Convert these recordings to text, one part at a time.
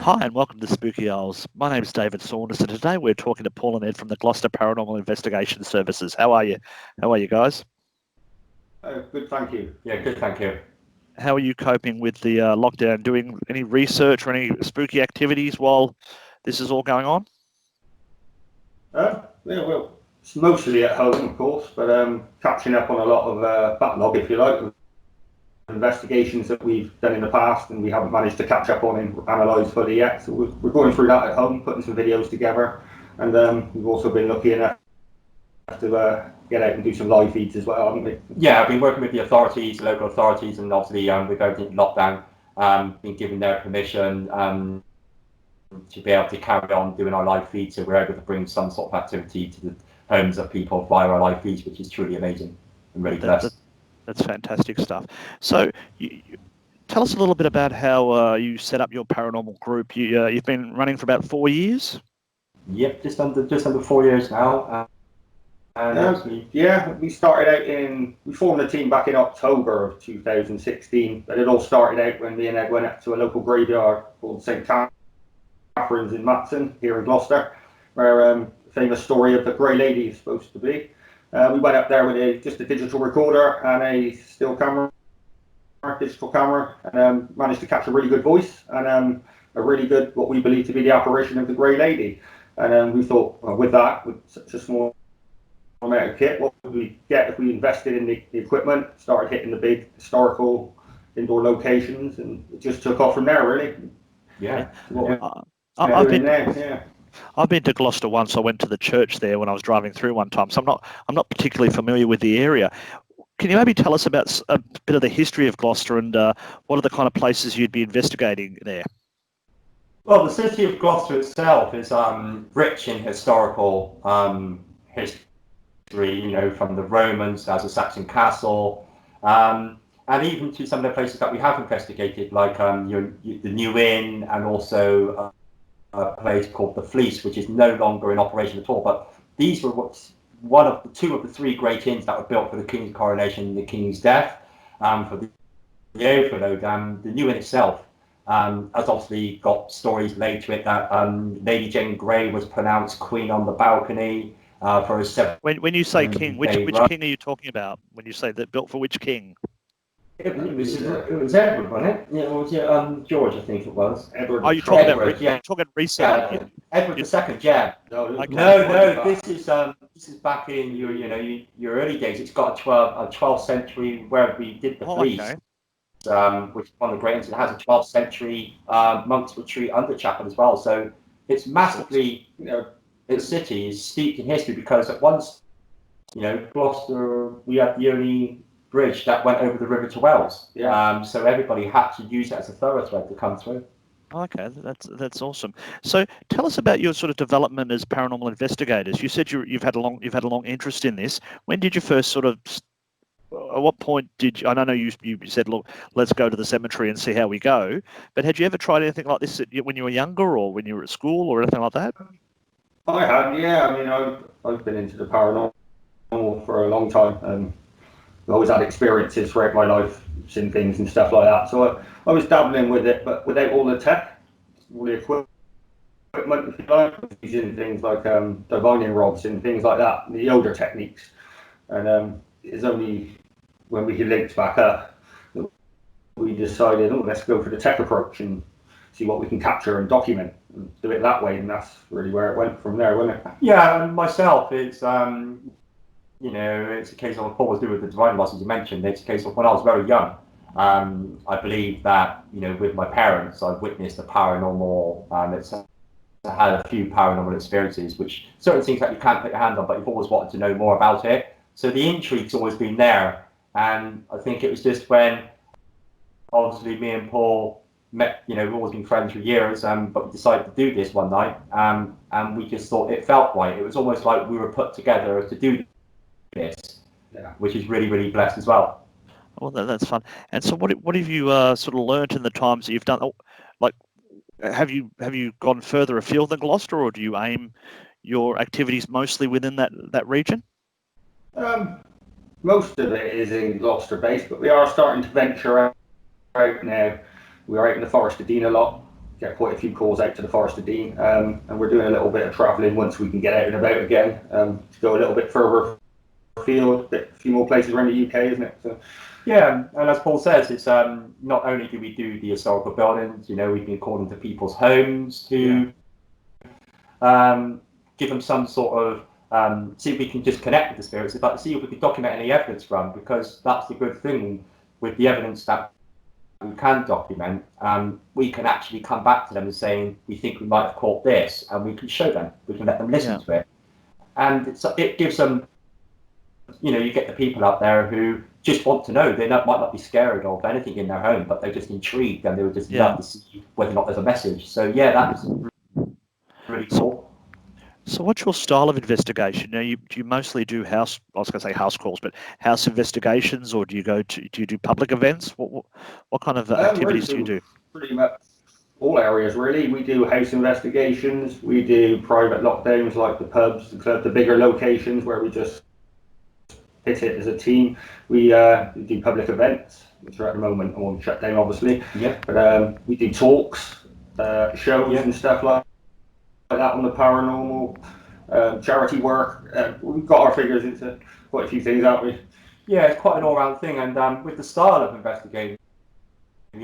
Hi and welcome to Spooky Owls. My name is David Saunders and today we're talking to Paul and Ed from the Gloucester Paranormal Investigation Services. How are you? How are you guys? Good, thank you. Yeah, good, thank you. How are you coping with the lockdown? Doing any research or any spooky activities while this is all going on? Yeah, well, it's mostly at home, of course, but catching up on a lot of backlog, if you like, of investigations that we've done in the past and we haven't managed to catch up on and analyse fully yet. So we're going through that at home, putting some videos together, and we've also been lucky enough to get out and do some live feeds as well, haven't we? Yeah, I've been working with the authorities, local authorities, and obviously with everything lockdown, been given their permission to be able to carry on doing our live feeds, so we're able to bring some sort of activity to the homes of people via our live feeds, which is truly amazing and really blessed. That's fantastic stuff. So tell us a little bit about how you set up your paranormal group. You've been running for about 4 years? Yep, just under 4 years now. We started out we formed the team back in October of 2016, but it all started out when me and Ed went up to a local graveyard called St. Catherine's in Matson, here in Gloucester, where the famous story of the Grey Lady is supposed to be. We went up there with just a digital recorder and a digital camera, and managed to catch a really good voice and a really good, what we believe to be the apparition of the Grey Lady. And we thought, well, with such a small amount of kit, what would we get if we invested in the equipment, started hitting the big historical indoor locations, and it just took off from there, really. Yeah. I've been to Gloucester once. I went to the church there when I was driving through one time, so I'm not particularly familiar with the area. Can you maybe tell us about a bit of the history of Gloucester and what are the kind of places you'd be investigating there? Well, the city of Gloucester itself is rich in historical history, from the Romans as a Saxon castle, and even to some of the places that we have investigated, like the New Inn, and also a place called the Fleece, which is no longer in operation at all. But these were two of the three great inns that were built for the King's coronation and the King's death, for the overload. The New Inn itself has obviously got stories laid to it that Lady Jane Grey was pronounced queen on the balcony for a seven. When you say king, which king are you talking about? When you say that built for which king? It was Edward, wasn't it? Yeah, or was it George? I think it was. Edward. Oh, you're talking about recent. Yeah, Edward II. Yeah. No, This is back in your early days. It's got a 12th century where we did the Fleece. Okay. Which is one of the great ones. It has a 12th century monks retreat under chapel as well. So it's massively, its city is steeped in history, because at once, Gloucester, we had the only bridge that went over the river to Wales. Yeah. So everybody had to use it as a thoroughfare to come through. Okay, that's awesome. So tell us about your sort of development as paranormal investigators. You said you've had a long interest in this. When did you first sort of? At what point did you? I know you said, look, let's go to the cemetery and see how we go. But had you ever tried anything like this when you were younger, or when you were at school, or anything like that? I had, yeah. I mean, I've been into the paranormal for a long time. I've always had experiences throughout my life, seen things and stuff like that. So I was dabbling with it, but without all the tech, all the equipment, if you like, using things like divining rods and things like that, the older techniques. And it's only when we linked back up that we decided, let's go for the tech approach and see what we can capture and document and do it that way. And that's really where it went from there, wasn't it? Yeah, and myself, it's it's a case of what was doing with the divine loss, as you mentioned. It's a case of when I was very young. I believe that with my parents, I've witnessed the paranormal. I had a few paranormal experiences, which certain things that you can't put your hand on, but you've always wanted to know more about it. So the intrigue's always been there, and I think it was just when, obviously, me and Paul met. We've always been friends for years, but we decided to do this one night, and we just thought it felt right. It was almost like we were put together to do this, which is really, really blessed as well. Well, that's fun. And so, what have you sort of learnt in the times that you've done? Like, have you gone further afield than Gloucester, or do you aim your activities mostly within that region? Most of it is in Gloucester based, but we are starting to venture out now. We are out in the Forest of Dean a lot, get quite a few calls out to the Forest of Dean, and we're doing a little bit of travelling once we can get out and about again, to go a little bit further afield, a few more places around the UK, isn't it? So, yeah, and as Paul says, it's not only do we do the historical buildings, we've been calling to people's homes to give them some sort of, see if we can just connect with the spirits, but see if we can document any evidence from, because that's the good thing with the evidence that we can document. We can actually come back to them and saying, we think we might have caught this, and we can show them, we can let them listen to it. And it gives them, you get the people out there who just want to know. They might not be scared of anything in their home, but they're just intrigued, and they would just love to see whether or not there's a message. So yeah, that's really cool. So what's your style of investigation? Do you mostly do house calls, but house investigations, or do you do public events? What kind of activities do you do? Pretty much all areas, really. We do house investigations, we do private lockdowns like the pubs, the club, the bigger locations where we just hit it as a team. We do public events, which are at the moment on shutdown, obviously. Yeah. But we do talks, shows and stuff like that on the paranormal, charity work. We've got our figures into quite a few things, haven't we? Yeah, it's quite an all-round thing, and with the style of investigating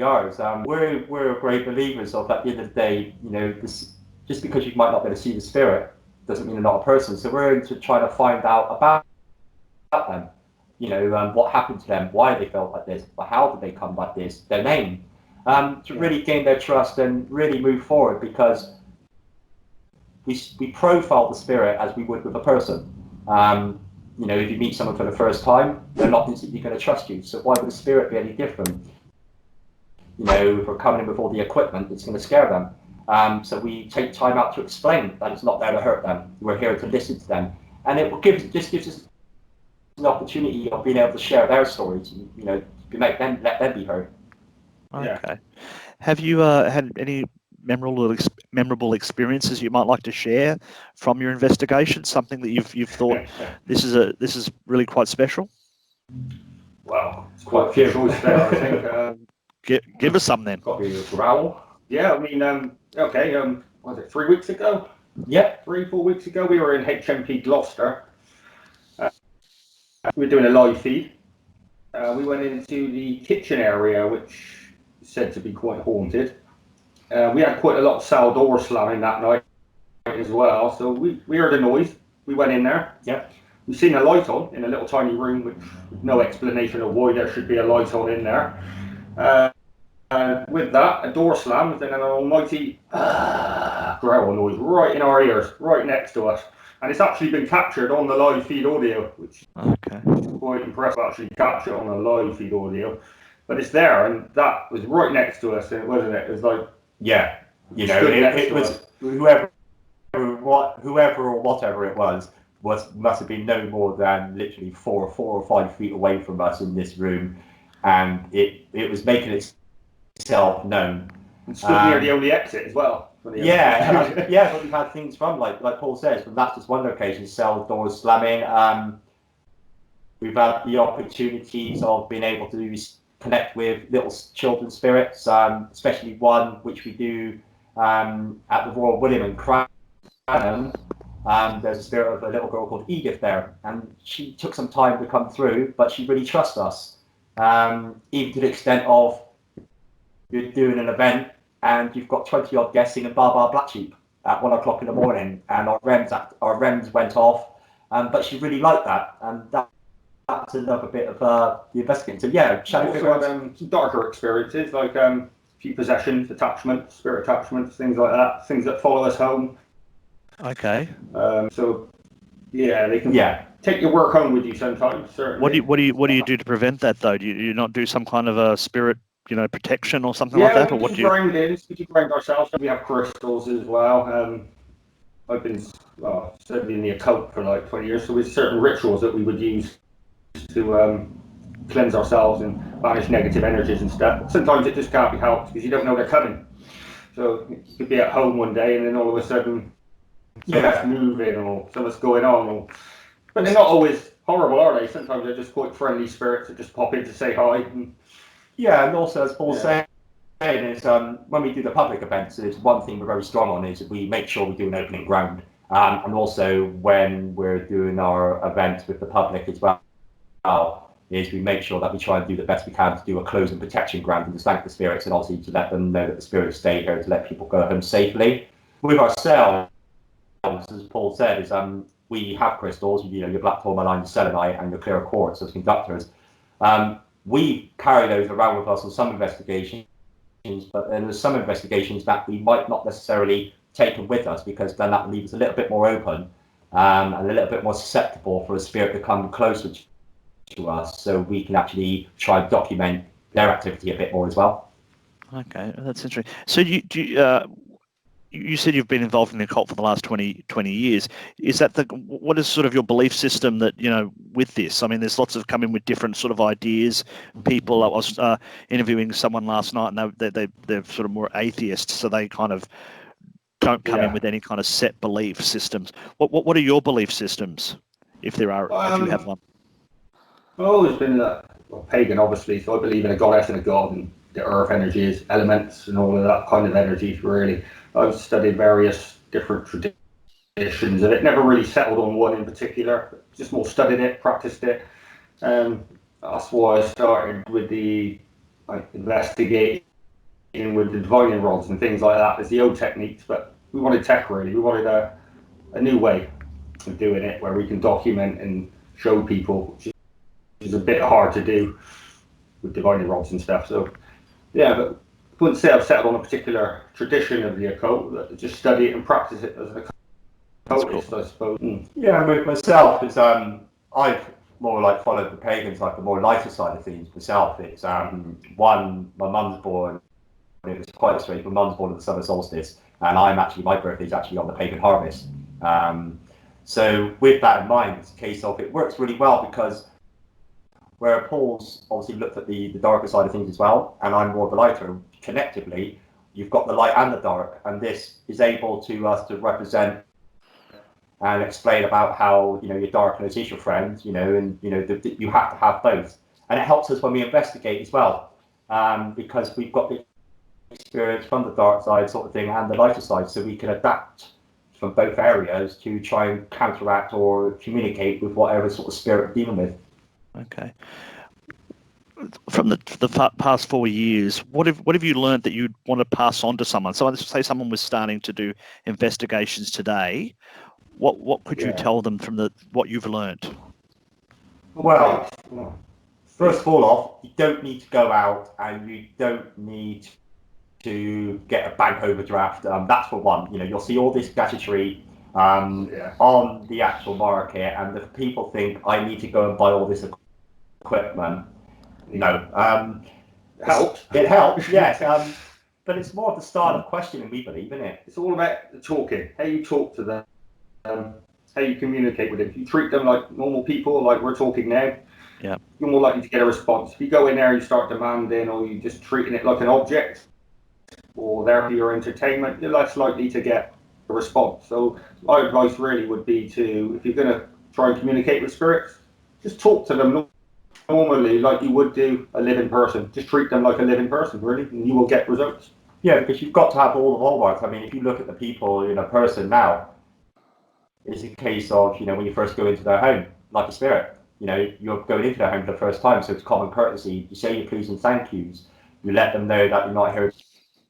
ours, we're great believers of, at the end of the day, just because you might not be able to see the spirit doesn't mean they're not a person. So we're into trying to find out about them, what happened to them, why they felt like this, but how did they come like this, their name, to really gain their trust and really move forward, because we profile the spirit as we would with a person. If you meet someone for the first time, they're not instantly going to trust you. So why would the spirit be any different? If we're coming in with all the equipment, it's going to scare them. So we take time out to explain that it's not there to hurt them. We're here to listen to them, and it just gives us an opportunity of being able to share their stories. To let them be heard. Okay. Have you had any memorable experiences you might like to share from your investigation? Something that you've thought this is really quite special? Well, it's quite a few choices there, I think. Give us some then. Got to be a growl. Yeah, I mean, was it 3 weeks ago? Yeah, 3-4 weeks ago, we were in HMP Gloucester. We were doing a live feed. We went into the kitchen area, which is said to be quite haunted. We had quite a lot of cell door slamming that night as well, so we heard a noise. We went in there. Yeah. We seen a light on in a little tiny room, with no explanation of why there should be a light on in there. With that, a door slammed, and an almighty growl noise right in our ears, right next to us. And it's actually been captured on the live feed audio, which is quite impressive, actually captured on a live feed audio. But it's there, and that was right next to us, wasn't it? It was like, it was whoever or whatever it was must have been no more than literally 4 or 5 feet away from us in this room, and it was making itself known. And stood near the only exit as well. But we've had things from, like Paul says, from that's just one location, cell doors slamming. We've had the opportunities of being able to connect with little children spirits, especially one which we do at the Royal William and Cranham. There's a spirit of a little girl called Edith there, and she took some time to come through, but she really trusts us, even to the extent of you're doing an event and you've got 20 odd guests singing Bar Bar Black Sheep at 1 o'clock in the morning, and our REMs went off, but she really liked that, and that's another bit of the investigating. So some darker experiences, like a few possessions, attachments, spirit attachments, things like that, things that follow us home. Okay. They can take your work home with you sometimes. Certainly. What do you do to prevent that though? Do you not do some kind of a spirit, protection or something like that, or what do you? We do ground ourselves. We have crystals as well. I've been studying the occult for like 20 years, so there's certain rituals that we would use to cleanse ourselves and banish negative energies and stuff. Sometimes it just can't be helped because you don't know they're coming. So you could be at home one day and then all of a sudden something's moving or something's going on. But they're not always horrible, are they? Sometimes they're just quite friendly spirits that just pop in to say hi. And also, as Paul said, saying is when we do the public events, there's one thing we're very strong on is we make sure we do an opening ground. And also when we're doing our events with the public as well, is we make sure that we try and do the best we can to do a close and protection ground and to thank the spirits and obviously to let them know that the spirits stay here to let people go home safely. With ourselves, as Paul said, is we have crystals, you know, your black tourmaline, your selenite and your clear quartz as conductors. We carry those around with us on some investigations, but then there's some investigations that we might not necessarily take them with us because then that leaves us a little bit more open and a little bit more susceptible for a spirit to come closer to us, so we can actually try and document their activity a bit more as well. Okay, that's interesting. So you said you've been involved in the occult for the last 20 years. Is that what is sort of your belief system that, you know, with this? I mean, there's lots of come in with different sort of ideas. People, I was interviewing someone last night and they're sort of more atheists, so they kind of don't come in with any kind of set belief systems. What are your belief systems, if there are, if you have one? I've always been pagan, obviously, so I believe in a goddess and a god, and the earth energies, elements, and all of that kind of energies, really. I've studied various different traditions of it, never really settled on one in particular, just more studied it, practiced it. That's why I started with the investigating with the divining rods and things like that. There's the old techniques, but we wanted tech, really. We wanted a new way of doing it where we can document and show people, which is a bit hard to do with divining rods and stuff. So, yeah, but I wouldn't say I've settled on a particular tradition of the occult. Just study it and practice it as an occultist, cool. I suppose. Yeah, with myself, is I've more like followed the pagans, like the more lighter side of things myself. It's one, my mum's born, it was quite strange, my mum's born on the summer solstice, and my birthday is actually on the pagan harvest. So with that in mind, it's a case of, it works really well because where Paul's obviously looked at the darker side of things as well, and I'm more the lighter, connectively, you've got the light and the dark, and this is able to us to represent and explain about how, you know, your darkness is your friend, you know, and, you know, you have to have both. And it helps us when we investigate as well, because we've got the experience from the dark side sort of thing and the lighter side, so we can adapt from both areas to try and counteract or communicate with whatever sort of spirit we're dealing with. Okay. From the past 4 years, what have you learned that you'd want to pass on to someone? So, say someone was starting to do investigations today. What could you tell them from what you've learned? Well, first of all, you don't need to go out and you don't need to get a bank overdraft. That's for one. You know, you'll see all this gadgetry on the actual market, and if people think I need to go and buy all this equipment, no. It helps, yes. But it's more of the start of questioning, we believe, isn't it? It's all about the talking, how you talk to them, how you communicate with them. If you treat them like normal people, like we're talking now, you're more likely to get a response. If you go in there, you start demanding, or you just treating it like an object, or there for your entertainment, you're less likely to get a response. So my advice really would be to, if you're going to try and communicate with spirits, just talk to them normally like you would do a living person. Just treat them like a living person, really, and you will get results. Yeah, because you've got to have all the hallmarks. I mean, if you look at the people in a person now, it's a case of, you know, when you first go into their home, like a spirit, you know, you're going into their home for the first time, so it's common courtesy. You say your please and thank yous. You let them know that you're not here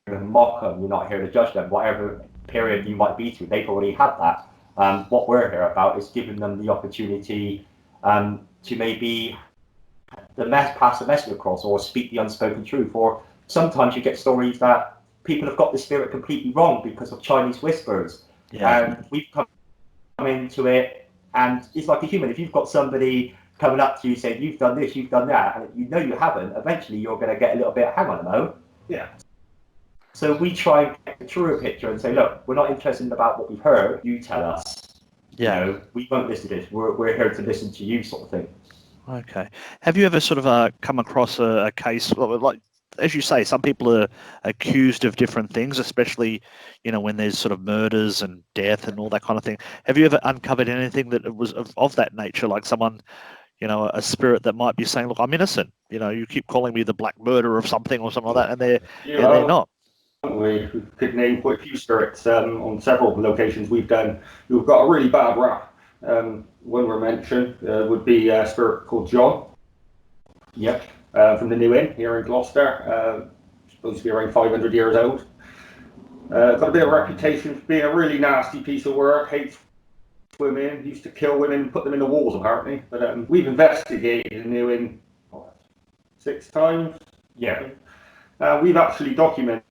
to mock them, you're not here to judge them, whatever period you might be through, they've already had that. What we're here about is giving them the opportunity to maybe pass the message across or speak the unspoken truth. Or sometimes you get stories that people have got the spirit completely wrong because of Chinese whispers. And we've come into it, and it's like a human. If you've got somebody coming up to you saying, you've done this, you've done that, and you know you haven't, eventually you're going to get a little bit, hang on a moment. So we try and get a truer picture and say, look, we're not interested about what we've heard, you tell us. You know, we won't listen to this, we're here to listen to you, sort of thing. Okay. Have you ever sort of come across a case, like, as you say, some people are accused of different things, especially, you know, when there's sort of murders and death and all that kind of thing. Have you ever uncovered anything that was of that nature, like someone, you know, a spirit that might be saying, look, I'm innocent, you know, you keep calling me the Black Murderer of something or something like that, and Yeah, they're not. We could name quite a few spirits on several locations we've done who've got a really bad rap. One we're mentioned would be a spirit called John. Yep. From the New Inn here in Gloucester. Supposed to be around 500 years old. Got a bit of a reputation for being a really nasty piece of work, hates women, used to kill women, put them in the walls apparently. But we've investigated the New Inn 6 times. Yeah. We've actually documented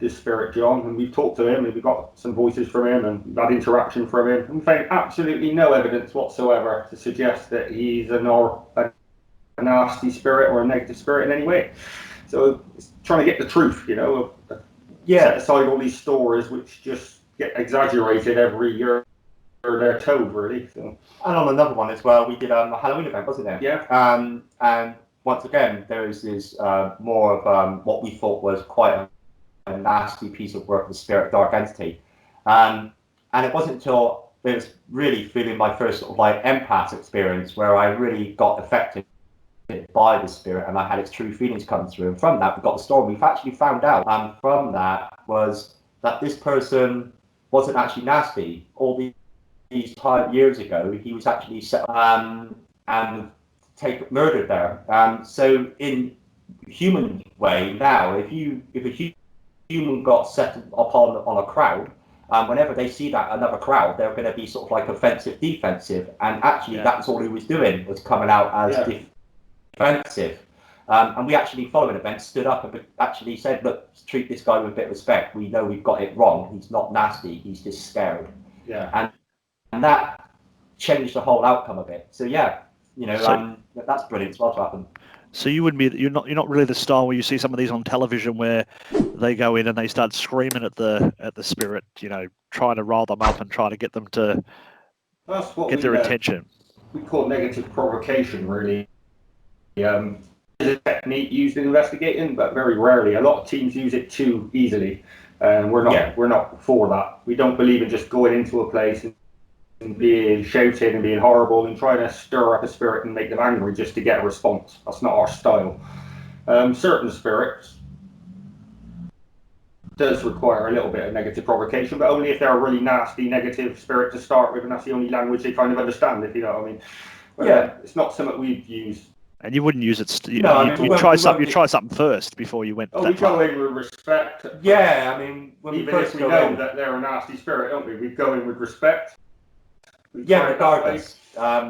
this spirit John, and we've talked to him, and we've got some voices from him, and we've had interaction from him, and we found absolutely no evidence whatsoever to suggest that he's a nasty spirit or a negative spirit in any way. So it's trying to get the truth, you know, set aside all these stories which just get exaggerated every year they're told, really. So. And on another one as well, we did a Halloween event, wasn't there? Yeah. And once again, there was this more of what we thought was quite a nasty piece of work, the spirit dark entity. And it wasn't until it was really feeling my first sort of like empath experience where I really got affected by the spirit, and I had its true feelings come through. And from that, we got the story. We've actually found out from that was that this person wasn't actually nasty. All these 5 years ago, he was actually set and murdered there. So in human way now, if a human got set upon on a crowd, whenever they see that another crowd, they're going to be sort of like offensive, defensive, and actually that's all he was doing, was coming out as defensive. And we actually, following events, stood up and actually said, look, treat this guy with a bit of respect. We know we've got it wrong. He's not nasty. He's just scared. Yeah. And that changed the whole outcome of it. So yeah, you know, that's brilliant as well to happen. So you're not really the style where you see some of these on television where they go in and they start screaming at the spirit, you know, trying to rile them up and trying to get them to get their attention. We call negative provocation, really. It's a technique used in investigating, but very rarely. A lot of teams use it too easily, and we're not for that. We don't believe in just going into a place and being shouting and being horrible and trying to stir up a spirit and make them angry just to get a response. That's not our style. Certain spirits does require a little bit of negative provocation, but only if they're a really nasty negative spirit to start with, and that's the only language they kind of understand, if you know what I mean. But, it's not something we've used. And you wouldn't use it. You try something first before you went. We go in with respect. Yeah, I mean, when even if we know that they're a nasty spirit, don't we? We go in with respect. Regardless,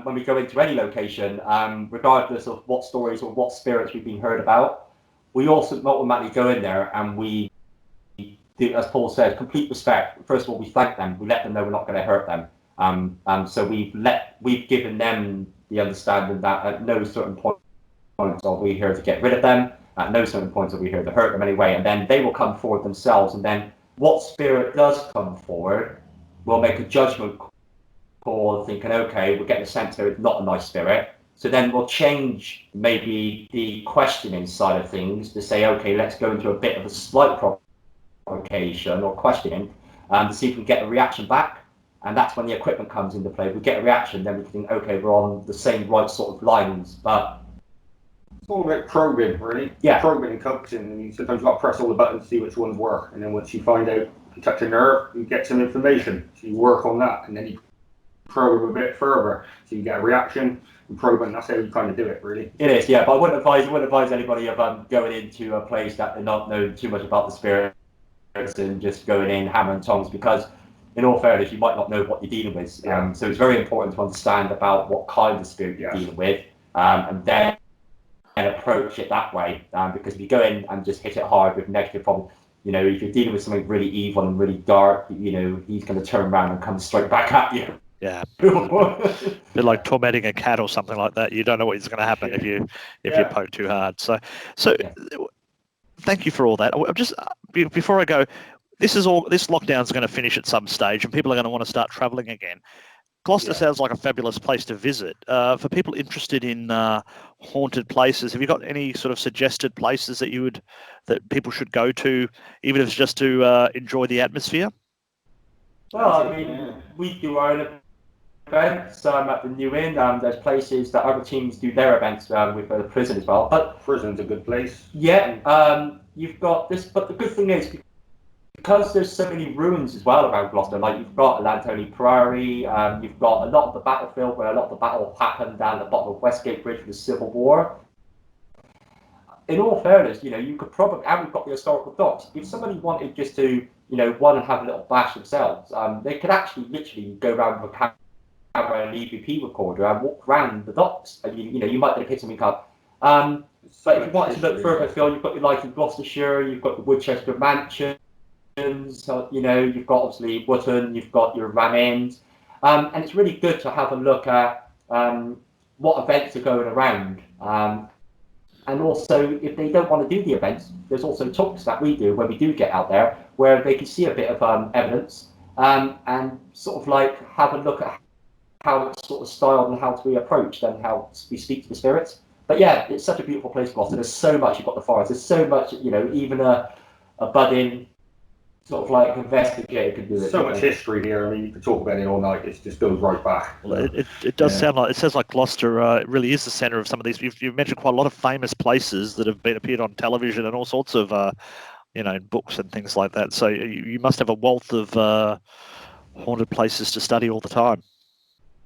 when we go into any location, regardless of what stories or what spirits we've been heard about, we also automatically go in there and we do, as Paul said, complete respect. First of all, we thank them. We let them know we're not going to hurt them. So we've given them the understanding that at no certain points are we here to get rid of them. At no certain points are we here to hurt them anyway. And then they will come forward themselves. And then what spirit does come forward, we'll make a judgment call, thinking, okay, we're getting a sense here it's not a nice spirit. So then we'll change maybe the questioning side of things to say, okay, let's go into a bit of a slight provocation or questioning to see if we can get a reaction back. And that's when the equipment comes into play. If we get a reaction, then we can think, okay, we're on the same right sort of lines. But it's all about probing, really. Yeah. Probing and coaxing. And you sometimes got to press all the buttons to see which ones work. And then once you find out, if you touch a nerve, you get some information. So you work on that, and then you probe a bit further. So you get a reaction and probe, and that's how you kind of do it, really. It is, yeah. But I wouldn't advise anybody of going into a place that they not know too much about the spirits and just going in hammer and tongs, because in all fairness, you might not know what you're dealing with. So it's very important to understand about what kind of spirit you're dealing with, and then approach it that way. Because if you go in and just hit it hard with negative problems, you know, if you're dealing with something really evil and really dark, you know, he's going to turn around and come straight back at you. Yeah. A bit like tormenting a cat or something like that. You don't know what is going to happen if you poke too hard. So thank you for all that. I'm just before I go, this lockdown is going to finish at some stage, and people are going to want to start travelling again. Gloucester sounds like a fabulous place to visit. For people interested in haunted places, have you got any sort of suggested places that people should go to, even if it's just to enjoy the atmosphere? Well, I mean, we do our own events at the New Inn. There's places that other teams do their events with the prison as well. But prison's a good place. Yeah, you've got this, but the good thing is, because there's so many ruins as well around Gloucester, like you've got Lantoni Priory, you've got a lot of the battlefield where a lot of the battle happened down the bottom of Westgate Bridge for the Civil War. In all fairness, you could probably, and we've got the historical docks. If somebody wanted just to, one and have a little bash themselves, they could actually literally go around with a camera and an EVP recorder and walk around the docks. And you might pick something up. But if you wanted to look further afield, you've got your in Gloucestershire, you've got the Woodchester Mansion. You've got obviously Wootton, you've got your Ram End, and it's really good to have a look at what events are going around. And also, if they don't want to do the events, there's also talks that we do when we do get out there, where they can see a bit of evidence and sort of like have a look at how it's sort of styled and how to be approached and how we speak to the spirits. But yeah, it's such a beautiful place, Gloucester. There's so much. You've got the forest. There's so much. Even a budding sort of like investigator could do it. So much history here. I mean, you could talk about it all night. It just goes right back. Well, it does sound like, it sounds like Gloucester really is the centre of some of these. You've mentioned quite a lot of famous places that have appeared on television and all sorts of books and things like that. So you must have a wealth of haunted places to study all the time.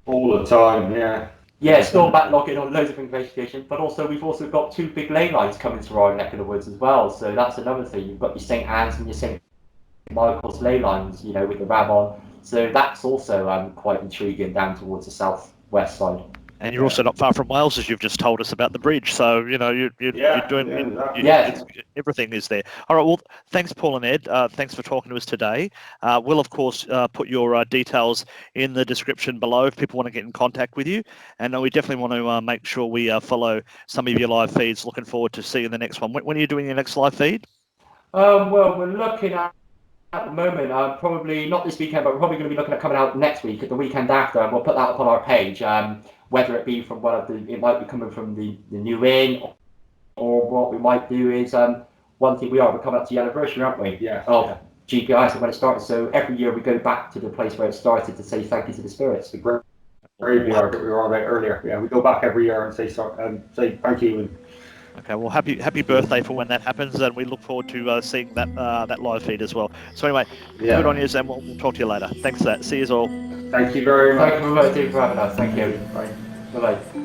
All the time, yeah. Yeah, still backlogging on loads of investigation, but also we've also got 2 big ley lines coming through our neck of the woods as well. So that's another thing. You've got your St Anne's and your St Michael's ley lines, with the Ravon. So that's also quite intriguing down towards the southwest side. And you're also not far from Wales, as you've just told us about the bridge. So you're doing everything is there. All right. Well, thanks, Paul and Ed. Thanks for talking to us today. We'll of course put your details in the description below if people want to get in contact with you. And we definitely want to make sure we follow some of your live feeds. Looking forward to seeing the next one. When are you doing your next live feed? Well, we're looking at the moment, probably not this weekend, but we're probably going to be looking at coming out next week, at the weekend after, and we'll put that up on our page. Whether it be from it might be coming from the New Inn, or what we might do is one thing we're coming up to the anniversary, aren't we? Yeah. Of GPIS and when it started. So every year we go back to the place where it started to say thank you to the spirits. The graveyard that we were on about earlier. Yeah, we go back every year and say thank you. Okay, well, happy birthday for when that happens, and we look forward to seeing that live feed as well. So anyway, good on you, and we'll talk to you later. Thanks for that. See you all. Thank you very much. Thank you for having us. Thank you. Bye. Bye-bye.